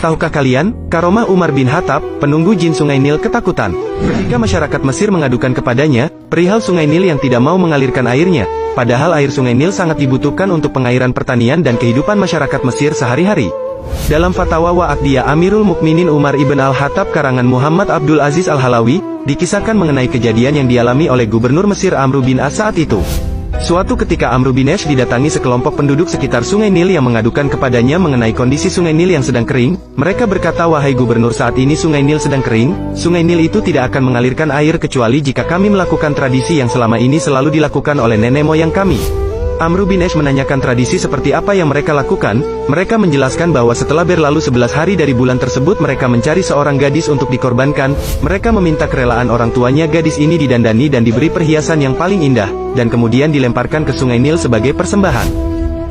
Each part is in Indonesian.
Tahukah kalian, Karomah Umar bin Khattab, penunggu jin Sungai Nil ketakutan. Ketika masyarakat Mesir mengadukan kepadanya, perihal Sungai Nil yang tidak mau mengalirkan airnya, padahal air Sungai Nil sangat dibutuhkan untuk pengairan pertanian dan kehidupan masyarakat Mesir sehari-hari. Dalam Fatwa Wa'aqdiyah Amirul Mukminin Umar ibn al-Khattab karangan Muhammad Abdul Aziz al-Halawi, dikisahkan mengenai kejadian yang dialami oleh Gubernur Mesir Amr bin As saat itu. Suatu ketika Amr bin As didatangi sekelompok penduduk sekitar Sungai Nil yang mengadukan kepadanya mengenai kondisi Sungai Nil yang sedang kering. Mereka berkata, "Wahai Gubernur, saat ini Sungai Nil sedang kering. Sungai Nil itu tidak akan mengalirkan air kecuali jika kami melakukan tradisi yang selama ini selalu dilakukan oleh nenek moyang kami." Amr bin As menanyakan tradisi seperti apa yang mereka lakukan. Mereka menjelaskan bahwa setelah berlalu 11 hari dari bulan tersebut mereka mencari seorang gadis untuk dikorbankan. Mereka meminta kerelaan orang tuanya gadis ini didandani dan diberi perhiasan yang paling indah, dan kemudian dilemparkan ke Sungai Nil sebagai persembahan.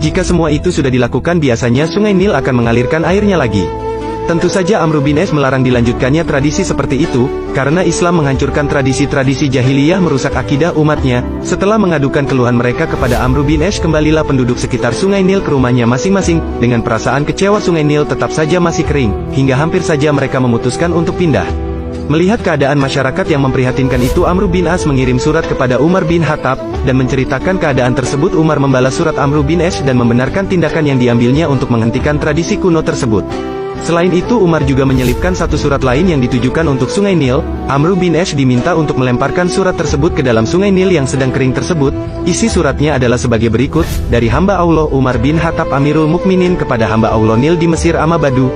Jika semua itu sudah dilakukan, biasanya Sungai Nil akan mengalirkan airnya lagi. Tentu saja Amr bin As melarang dilanjutkannya tradisi seperti itu, karena Islam menghancurkan tradisi-tradisi jahiliyah merusak akidah umatnya. Setelah mengadukan keluhan mereka kepada Amr bin As, kembalilah penduduk sekitar Sungai Nil ke rumahnya masing-masing. Dengan perasaan kecewa, Sungai Nil tetap saja masih kering, hingga hampir saja mereka memutuskan untuk pindah. Melihat keadaan masyarakat yang memprihatinkan itu, Amr bin As mengirim surat kepada Umar bin Khattab, dan menceritakan keadaan tersebut. Umar membalas surat Amr bin As dan membenarkan tindakan yang diambilnya untuk menghentikan tradisi kuno tersebut. Selain itu, Umar juga menyelipkan satu surat lain yang ditujukan untuk Sungai Nil. Amr bin As diminta untuk melemparkan surat tersebut ke dalam Sungai Nil yang sedang kering tersebut. Isi suratnya adalah sebagai berikut, dari hamba Allah Umar bin Khattab Amirul Mukminin kepada hamba Allah Nil di Mesir Amabadu.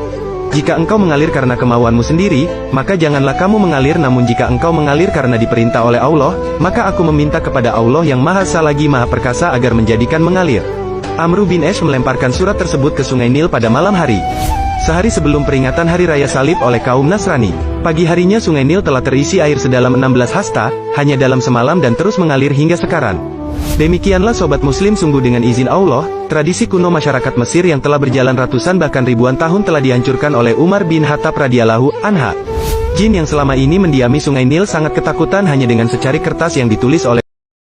Jika engkau mengalir karena kemauanmu sendiri, maka janganlah kamu mengalir, namun jika engkau mengalir karena diperintah oleh Allah, maka aku meminta kepada Allah yang Maha Esa lagi Maha Perkasa agar menjadikan mengalir. Amr bin As melemparkan surat tersebut ke Sungai Nil pada malam hari. Sehari sebelum peringatan Hari Raya Salib oleh kaum Nasrani, pagi harinya Sungai Nil telah terisi air sedalam 16 hasta, hanya dalam semalam dan terus mengalir hingga sekarang. Demikianlah Sobat Muslim, sungguh dengan izin Allah, tradisi kuno masyarakat Mesir yang telah berjalan ratusan bahkan ribuan tahun telah dihancurkan oleh Umar bin Khattab radhiyallahu anhu. Jin yang selama ini mendiami Sungai Nil sangat ketakutan hanya dengan secari kertas yang ditulis oleh